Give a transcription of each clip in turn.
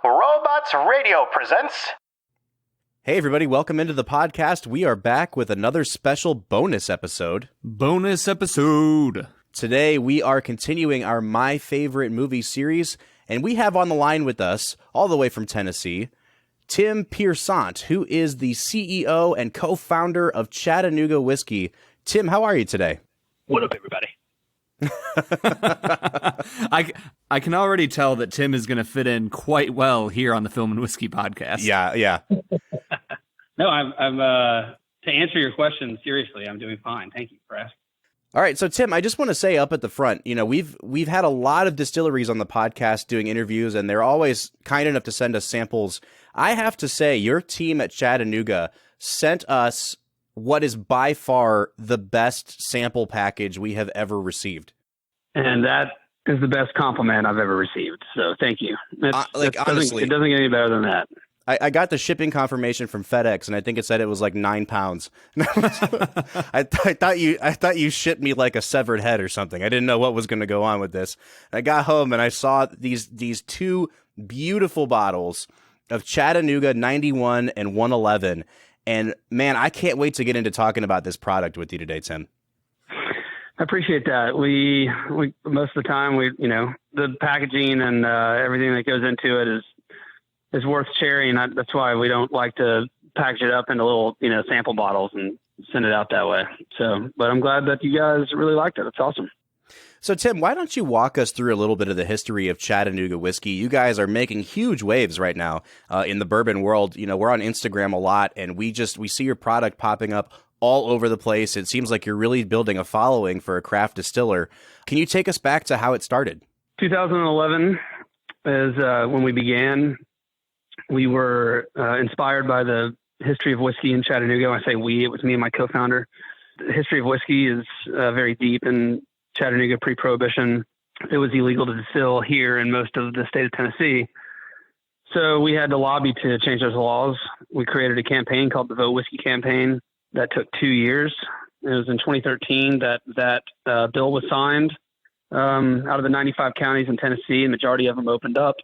Robots Radio presents... Hey everybody, welcome into the podcast. We are back with another special bonus episode. Today we are continuing our My Favorite Movie series, and we have on the line with us, all the way from Tennessee, Tim Piersant, who is the CEO and co-founder of Chattanooga Whiskey. Tim, how are you today? What up, everybody? I can already tell that Tim is going to fit in quite well here on the Film and Whiskey podcast. Yeah. No, I'm to answer your question seriously, I'm doing fine. Thank you for asking. All right, so Tim, I just want to say up at the front, we've had a lot of distilleries on the podcast doing interviews, and they're always kind enough to send us samples. I have to say, your team at Chattanooga sent us what is by far the best sample package we have ever received. And that is the best compliment I've ever received. So thank you. Honestly, it doesn't get any better than that. I got the shipping confirmation from FedEx, and I think it said it was like 9 pounds. I thought you shipped me like a severed head or something. I didn't know what was going to go on with this. I got home and I saw these two beautiful bottles of Chattanooga 91 and 111. And man, I can't wait to get into talking about this product with you today, Tim. I appreciate that. We most of the time the packaging and everything that goes into it is worth sharing. That's why we don't like to package it up into little, sample bottles and send it out that way. So, but I'm glad that you guys really liked it. It's awesome. So, Tim, why don't you walk us through a little bit of the history of Chattanooga Whiskey? You guys are making huge waves right now in the bourbon world. We're on Instagram a lot, and we see your product popping up all over the place. It seems like you're really building a following for a craft distiller. Can you take us back to how it started? 2011 is when we began. We were inspired by the history of whiskey in Chattanooga. When I say we, it was me and my co-founder. The history of whiskey is very deep in Chattanooga. Pre-Prohibition, it was illegal to distill here in most of the state of Tennessee. So we had to lobby to change those laws. We created a campaign called the Vote Whiskey Campaign that took 2 years. It was in 2013 that bill was signed. Out of the 95 counties in Tennessee, the majority of them opened up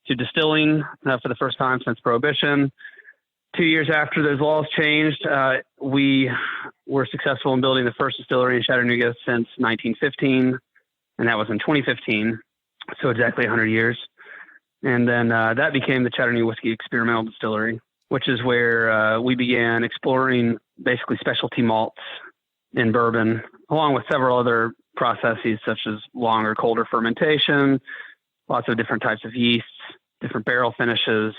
to distilling for the first time since Prohibition. 2 years after those laws changed, we were successful in building the first distillery in Chattanooga since 1915, and that was in 2015, so exactly 100 years. And then that became the Chattanooga Whiskey Experimental Distillery, which is where we began exploring basically specialty malts in bourbon, along with several other processes such as longer, colder fermentation, lots of different types of yeasts, different barrel finishes.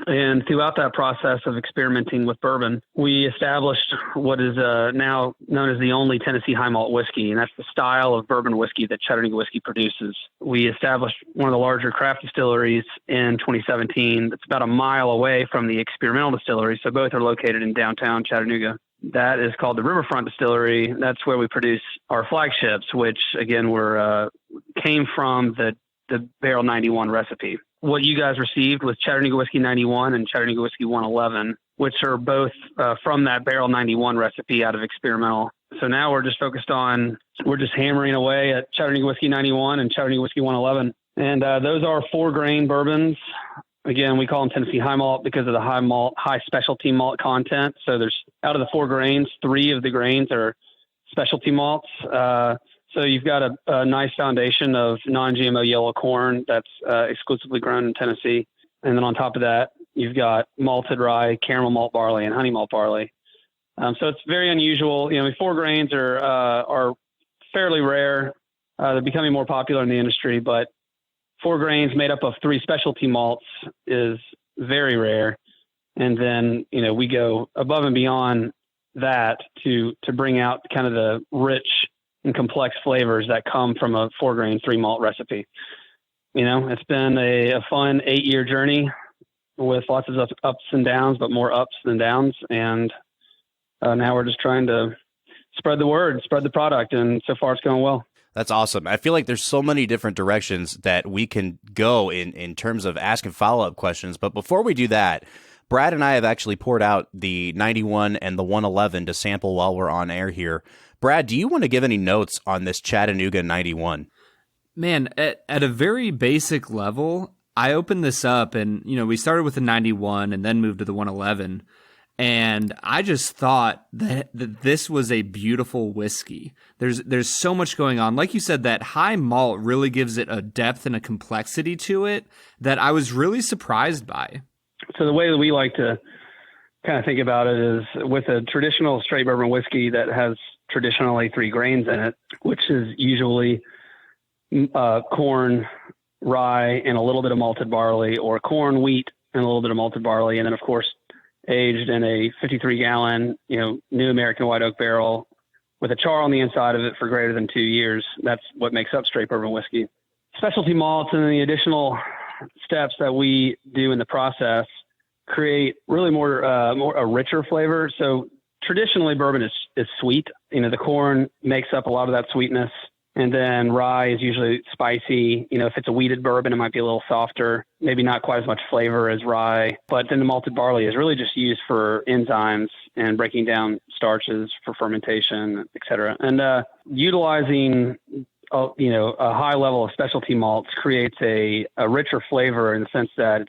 And throughout that process of experimenting with bourbon, we established what is now known as the only Tennessee High Malt whiskey, and that's the style of bourbon whiskey that Chattanooga Whiskey produces. We established one of the larger craft distilleries in 2017 that's about a mile away from the experimental distillery, so both are located in downtown Chattanooga. That is called the Riverfront Distillery. That's where we produce our flagships, which, again, came from the Barrel 91 recipe. What you guys received was Chattanooga Whiskey 91 and Chattanooga Whiskey 111, which are both from that Barrel 91 recipe out of experimental. So now we're just hammering away at Chattanooga Whiskey 91 and Chattanooga Whiskey 111. And those are 4-grain bourbons. Again, we call them Tennessee High Malt because of the high specialty malt content. So there's, out of the 4 grains, 3 of the grains are specialty malts. So you've got a nice foundation of non-GMO yellow corn that's exclusively grown in Tennessee. And then on top of that, you've got malted rye, caramel malt barley, and honey malt barley. So it's very unusual. 4 grains are fairly rare. They're becoming more popular in the industry, but 4 grains made up of 3 specialty malts is very rare. And then, we go above and beyond that to bring out kind of the rich and complex flavors that come from a 4-grain 3-malt recipe. It's been a fun 8-year journey with lots of ups and downs, but more ups than downs. And now we're just trying to spread the word, spread the product. And so far it's going well. That's awesome. I feel like there's so many different directions that we can go in terms of asking follow-up questions. But before we do that, Brad and I have actually poured out the 91 and the 111 to sample while we're on air here. Brad, do you want to give any notes on this Chattanooga 91? Man, at a very basic level, I opened this up and, we started with the 91 and then moved to the 111. And I just thought that this was a beautiful whiskey. There's so much going on. Like you said, that high malt really gives it a depth and a complexity to it that I was really surprised by. So the way that we like to kind of think about it is with a traditional straight bourbon whiskey that has traditionally 3 grains in it, which is usually corn, rye, and a little bit of malted barley, or corn, wheat, and a little bit of malted barley. And then, of course, aged in a 53-gallon, new American white oak barrel with a char on the inside of it for greater than 2 years. That's what makes up straight bourbon whiskey. Specialty malts and the additional steps that we do in the process create really more a richer flavor. So traditionally, bourbon is sweet. The corn makes up a lot of that sweetness. And then rye is usually spicy. If it's a wheated bourbon, it might be a little softer, maybe not quite as much flavor as rye. But then the malted barley is really just used for enzymes and breaking down starches for fermentation, et cetera. And utilizing a high level of specialty malts creates a richer flavor in the sense that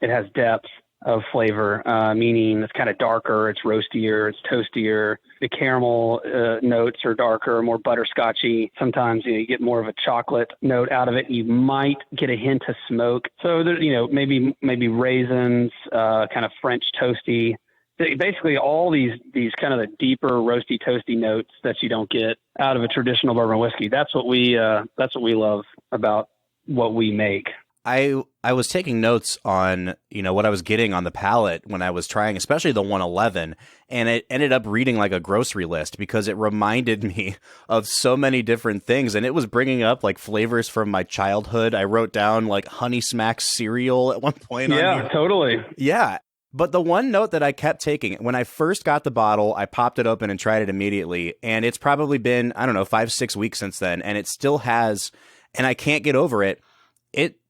it has depth of flavor, meaning it's kind of darker, it's roastier, it's toastier. The caramel notes are darker, more butterscotchy. Sometimes you get more of a chocolate note out of it. You might get a hint of smoke. So there, maybe raisins, kind of French toasty. Basically, all these kind of the deeper roasty toasty notes that you don't get out of a traditional bourbon whiskey. That's what we love about what we make. I was taking notes on, what I was getting on the palate when I was trying, especially the 111, and it ended up reading like a grocery list because it reminded me of so many different things, and it was bringing up like flavors from my childhood. I wrote down like Honey Smacks cereal at one point. Yeah, totally. Yeah. But the one note that I kept taking, when I first got the bottle, I popped it open and tried it immediately, and it's probably been, 5-6 weeks since then, and it still has, and I can't get over it.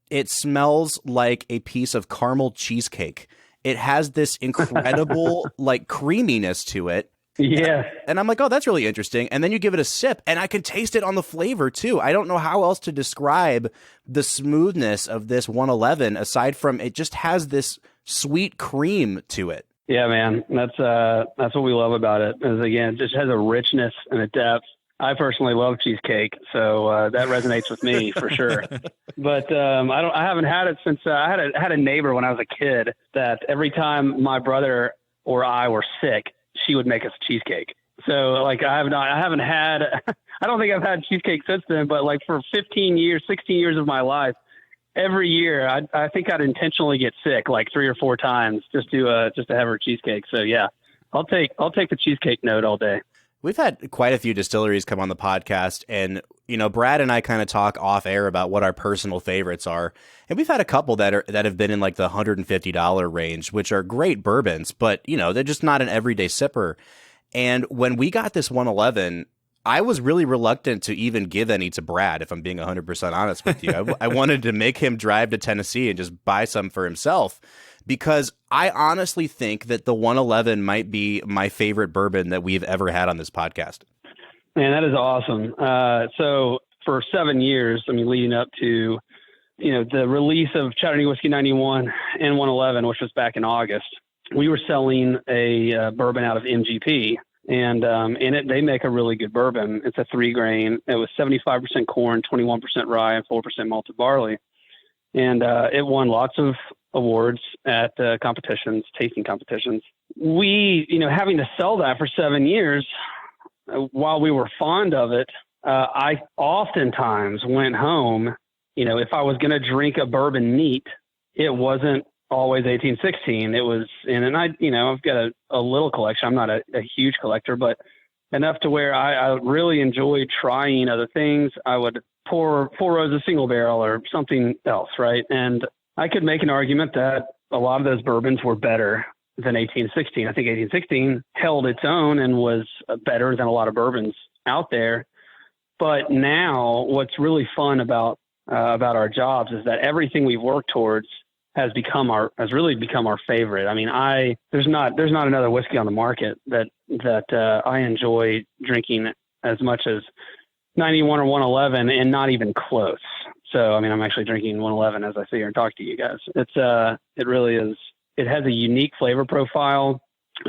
It smells like a piece of caramel cheesecake. It has this incredible like creaminess to it. Yeah. And I'm like, oh, that's really interesting. And then you give it a sip and I can taste it on the flavor too. I don't know how else to describe the smoothness of this 111 aside from it just has this sweet cream to it. Yeah, man. That's what we love about it. Is again, it just has a richness and a depth. I personally love cheesecake, so that resonates with me for sure. But I haven't had it since I had a neighbor when I was a kid that every time my brother or I were sick, she would make us cheesecake. So like I haven't had, I don't think I've had cheesecake since then, but like for 15 years, 16 years of my life, every year I think I'd intentionally get sick like 3 or 4 times just to have her cheesecake. So yeah, I'll take the cheesecake note all day. We've had quite a few distilleries come on the podcast, and, Brad and I kind of talk off air about what our personal favorites are. And we've had a couple that have been in like the $150 range, which are great bourbons, but, they're just not an everyday sipper. And when we got this 111, I was really reluctant to even give any to Brad, if I'm being 100% honest with you. I wanted to make him drive to Tennessee and just buy some for himself. Because I honestly think that the 111 might be my favorite bourbon that we've ever had on this podcast. Man, that is awesome. So for 7 years, leading up to, the release of Chattanooga Whiskey 91 and 111, which was back in August, we were selling a bourbon out of MGP. And in it, they make a really good bourbon. It's a 3-grain. It was 75% corn, 21% rye, and 4% malted barley. And it won lots of awards at competitions, tasting competitions. We, having to sell that for 7 years, while we were fond of it, I oftentimes went home, if I was going to drink a bourbon neat, it wasn't always 1816. It was, and I've got a little collection. I'm not a huge collector, but enough to where I really enjoyed trying other things. I would pour 4 rows of single barrel or something else, right? And I could make an argument that a lot of those bourbons were better than 1816. I think 1816 held its own and was better than a lot of bourbons out there. But now what's really fun about our jobs is that everything we've worked towards has really become our favorite. There's not another whiskey on the market that I enjoy drinking as much as 91 or 111 and not even close. So, I mean, I'm actually drinking 111 as I sit here and talk to you guys. It really is. It has a unique flavor profile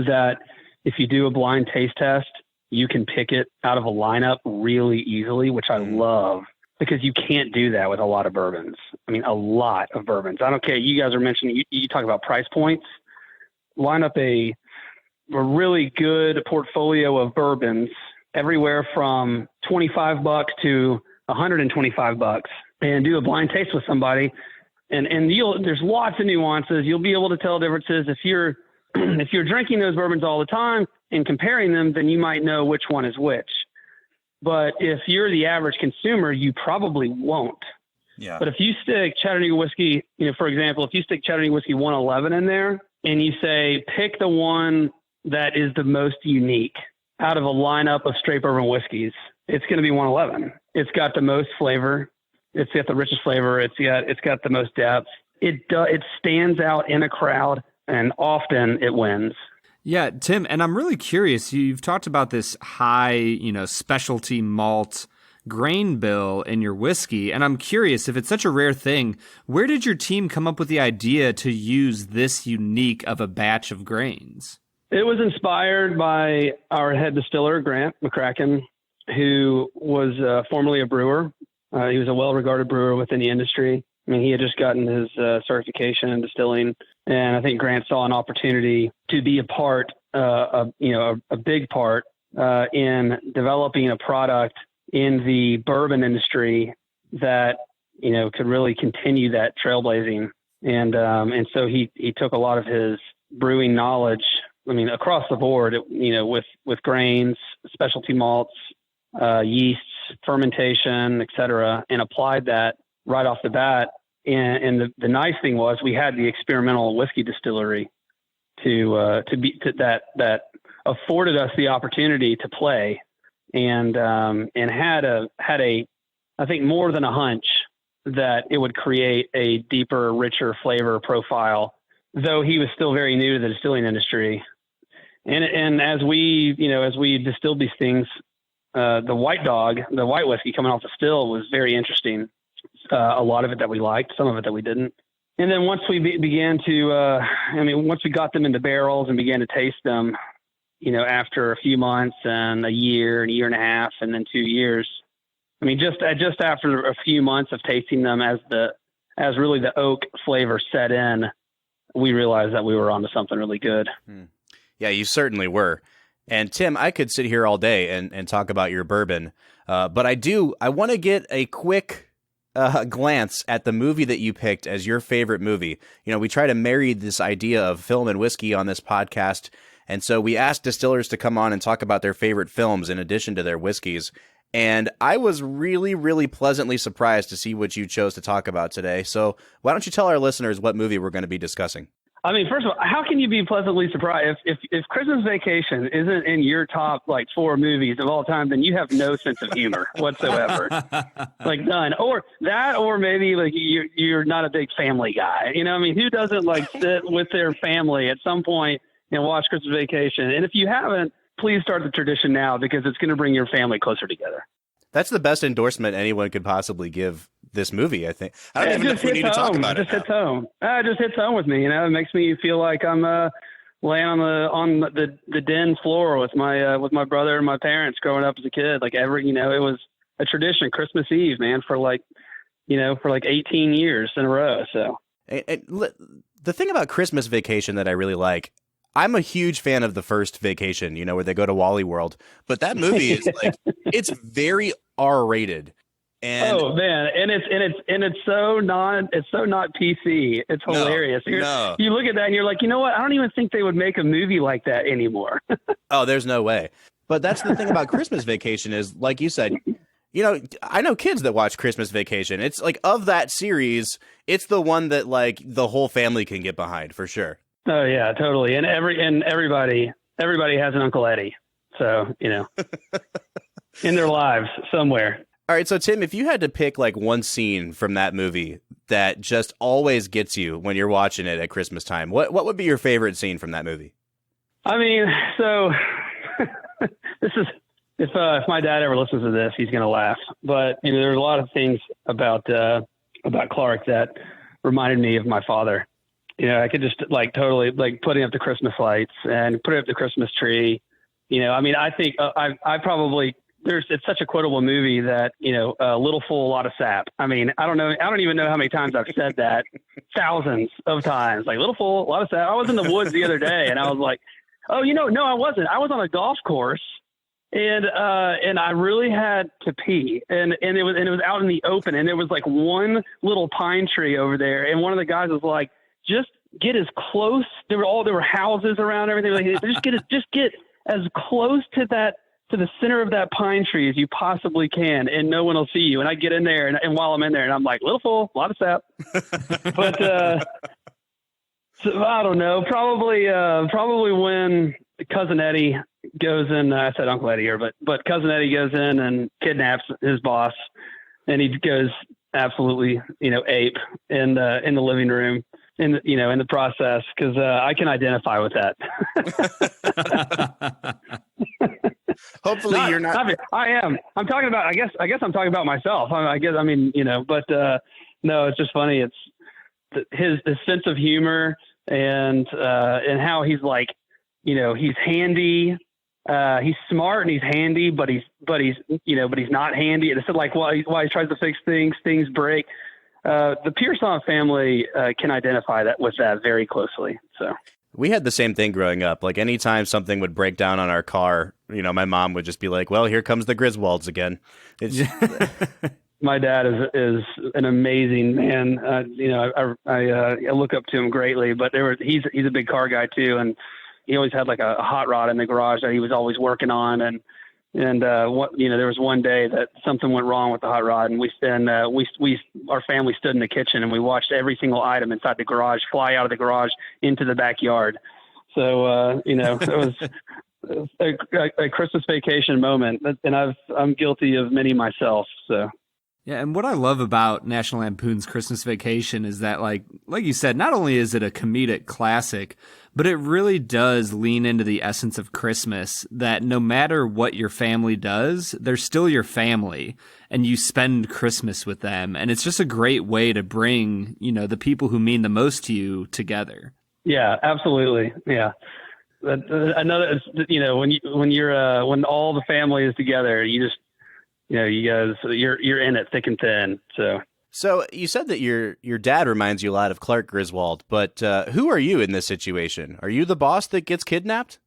that if you do a blind taste test, you can pick it out of a lineup really easily, which I love, because you can't do that with a lot of bourbons. I mean, a lot of bourbons. I don't care. You guys are mentioning, you talk about price points. Line up a really good portfolio of bourbons, everywhere from $25 to $125, and do a blind taste with somebody. And there's lots of nuances. You'll be able to tell differences. If you're drinking those bourbons all the time and comparing them, then you might know which one is which. But if you're the average consumer, you probably won't. Yeah. But if you stick Chattanooga Whiskey, for example, if you stick Chattanooga Whiskey 111 in there and you say, pick the one that is the most unique out of a lineup of straight bourbon whiskeys, it's going to be 111. It's got the most flavor. It's got the richest flavor. It's got the most depth. It stands out in a crowd, and often it wins. Yeah, Tim, and I'm really curious. You've talked about this high, specialty malt grain bill in your whiskey, and I'm curious, if it's such a rare thing, where did your team come up with the idea to use this unique of a batch of grains? It was inspired by our head distiller, Grant McCracken, who was formerly a brewer. He was a well-regarded brewer within the industry. I mean, he had just gotten his certification in distilling, and I think Grant saw an opportunity to be a part, a big part in developing a product in the bourbon industry that could really continue that trailblazing. And so he took a lot of his brewing knowledge, across the board, with grains, specialty malts, yeasts, fermentation, et cetera, and applied that right off the bat. And the nice thing was we had the experimental whiskey distillery that afforded us the opportunity to play, and had a I think more than a hunch that it would create a deeper, richer flavor profile, though he was still very new to the distilling industry. And as we distilled these things, the white whiskey coming off the still was very interesting. A lot of it that we liked, some of it that we didn't. And then once we began to, once we got them into barrels and began to taste them, after a few months and a year and a half, and then 2 years, just after a few months of tasting them as really the oak flavor set in, we realized that we were onto something really good. Yeah, you certainly were. And Tim, I could sit here all day and talk about your bourbon, but I want to get a quick glance at the movie that you picked as your favorite movie. We try to marry this idea of film and whiskey on this podcast, and so we asked distillers to come on and talk about their favorite films in addition to their whiskeys. And I was really, really pleasantly surprised to see what you chose to talk about today. So why don't you tell our listeners what movie we're going to be discussing? First of all, how can you be pleasantly surprised if Christmas Vacation isn't in your top 4 movies of all time? Then you have no sense of humor whatsoever, none. Or maybe you're not a big family guy. Who doesn't sit with their family at some point and watch Christmas Vacation? And if you haven't, please start the tradition now, because it's going to bring your family closer together. That's the best endorsement anyone could possibly give this movie, I think. I don't even know if we need to talk about it. It just hits home with me. It makes me feel like I'm laying on the den floor with my brother and my parents growing up as a kid. It was a tradition, Christmas Eve, man, for 18 years in a row. So the thing about Christmas Vacation that I really like, I'm a huge fan of the first Vacation, where they go to Wally World, but that movie is it's very R-rated. And oh man, and it's so not PC. It's hilarious. No. You look at that and you're like, you know what? I don't even think they would make a movie like that anymore. Oh, there's no way. But that's the thing about Christmas Vacation is, like you said, I know kids that watch Christmas Vacation. It's of that series, it's the one that the whole family can get behind for sure. Oh yeah, totally. And everybody has an Uncle Eddie. So, in their lives somewhere. All right, so Tim, if you had to pick one scene from that movie that just always gets you when you're watching it at Christmas time, what would be your favorite scene from that movie? So this is if my dad ever listens to this, he's gonna laugh. But there's a lot of things about about Clark that reminded me of my father. You know, I could just like totally like putting up the Christmas lights and putting up the Christmas tree. You know, I mean, I think I probably, it's such a quotable movie that, you know, little fool, a lot of sap. I mean, I don't even know how many times I've said that. Thousands of times. Like, little fool, a lot of sap. I was in the woods the other day and I was like, oh, you know, no, I wasn't. I was on a golf course and I really had to pee and it was out in the open and there was like one little pine tree over there. And one of the guys was like, just get as close. There were houses around everything. Like, just get as close to the center of that pine tree as you possibly can, and no one will see you. And I get in there, and while I'm in there, and I'm like, little fool, a lot of sap. But so, I don't know. Probably when Cousin Eddie goes in. I said Uncle Eddie here, but Cousin Eddie goes in and kidnaps his boss, and he goes absolutely, you know, ape in the living room. In the process, because I can identify with that. Hopefully you're not. I am. I'm talking about. I guess I'm talking about myself. I guess. I mean, you know. But no, it's just funny. It's his sense of humor and how he's like, you know, he's handy. He's smart and he's handy, but he's not handy. It's like why he tries to fix things break. The Piersant family can identify with that very closely. So we had the same thing growing up. Like anytime something would break down on our car, you know, my mom would just be like, "Well, here comes the Griswolds again." My dad is an amazing man. You know, I look up to him greatly. But he's a big car guy too, and he always had like a hot rod in the garage that he was always working on. And there was one day that something went wrong with the hot rod, and our family stood in the kitchen and we watched every single item inside the garage fly out of the garage into the backyard. So you know, it was a Christmas vacation moment, and I'm guilty of many myself. So. Yeah, and what I love about National Lampoon's Christmas Vacation is that, like you said, not only is it a comedic classic, but it really does lean into the essence of Christmas, that no matter what your family does, they're still your family, and you spend Christmas with them. And it's just a great way to bring, you know, the people who mean the most to you together. Yeah, absolutely. Yeah. Another, you know, when all the family is together, you just, you know, you guys, you're in it thick and thin. So you said that your dad reminds you a lot of Clark Griswold, but who are you in this situation? Are you the boss that gets kidnapped?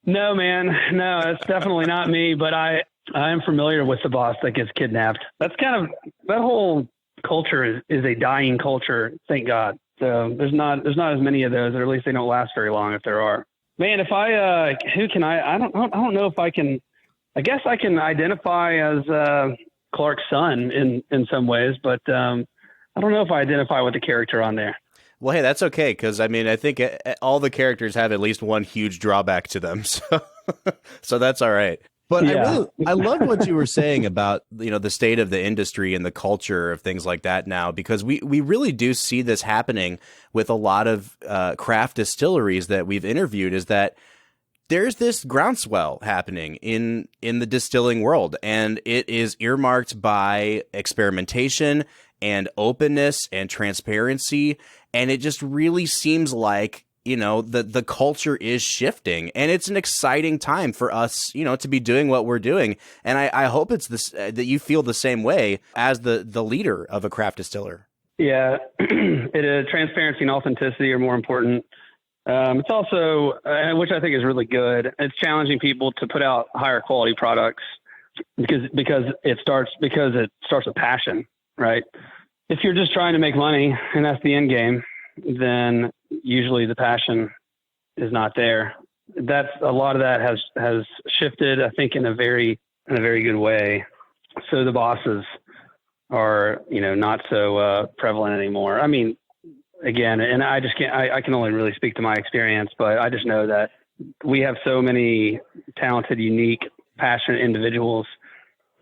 No, man. No, that's definitely not me, but I am familiar with the boss that gets kidnapped. That's that whole culture is a dying culture. Thank God. So there's not as many of those, or at least they don't last very long if there are. Man, if I don't know if I can. I guess I can identify as Clark's son in some ways, but I don't know if I identify with the character on there. Well, hey, that's okay, because I mean, I think all the characters have at least one huge drawback to them, so that's all right. But yeah. I love what you were saying about, you know, the state of the industry and the culture of things like that now, because we really do see this happening with a lot of craft distilleries that we've interviewed, is that there's this groundswell happening in the distilling world, and it is earmarked by experimentation and openness and transparency. And it just really seems like, you know, the culture is shifting, and it's an exciting time for us, you know, to be doing what we're doing. And I hope it's this, that you feel the same way as the leader of a craft distiller. Yeah, transparency and authenticity are more important. It's also, which I think is really good, it's challenging people to put out higher quality products because it starts with passion, right? If you're just trying to make money and that's the end game, then usually the passion is not there. That's a lot of that has shifted, I think, in a very good way. So the bosses are, you know, not so prevalent anymore. I mean, again, and I can only really speak to my experience, but I just know that we have so many talented, unique, passionate individuals.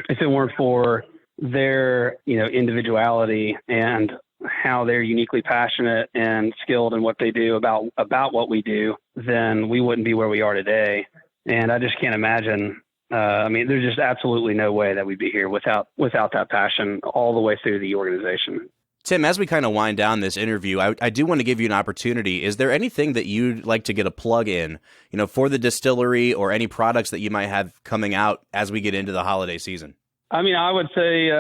If it weren't for their, you know, individuality and how they're uniquely passionate and skilled in what they do about what we do, then we wouldn't be where we are today. And I just can't imagine. I mean, there's just absolutely no way that we'd be here without that passion all the way through the organization. Tim, as we kind of wind down this interview, I do want to give you an opportunity. Is there anything that you'd like to get a plug in, for the distillery or any products that you might have coming out as we get into the holiday season? I mean, I would say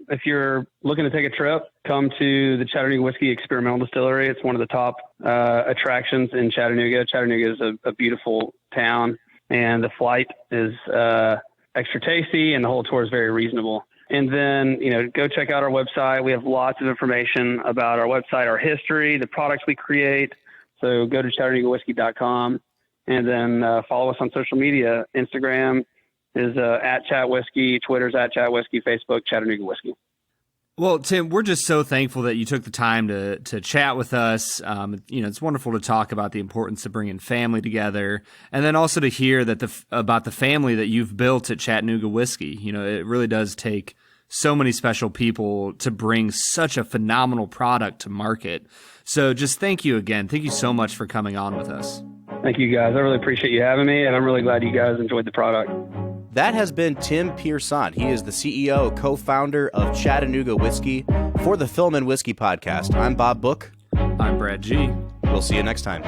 if you're looking to take a trip, come to the Chattanooga Whiskey Experimental Distillery. It's one of the top attractions in Chattanooga. Chattanooga is a beautiful town, and the flight is extra tasty, and the whole tour is very reasonable. And then, go check out our website. We have lots of information about our website, our history, the products we create. So go to ChattanoogaWhiskey.com, and then follow us on social media. Instagram is @ChatWhiskey, Twitter's @ChatWhiskey, Facebook, Chattanooga Whiskey. Well, Tim, we're just so thankful that you took the time to chat with us. It's wonderful to talk about the importance of bringing family together, and then also to hear that about the family that you've built at Chattanooga Whiskey. It really does take so many special people to bring such a phenomenal product to market. So just thank you again. Thank you so much for coming on with us. Thank you, guys. I really appreciate you having me, and I'm really glad you guys enjoyed the product. That has been Tim Piersant. He is the CEO, co-founder of Chattanooga Whiskey. For the Film and Whiskey Podcast, I'm Bob Book. I'm Brad G. We'll see you next time.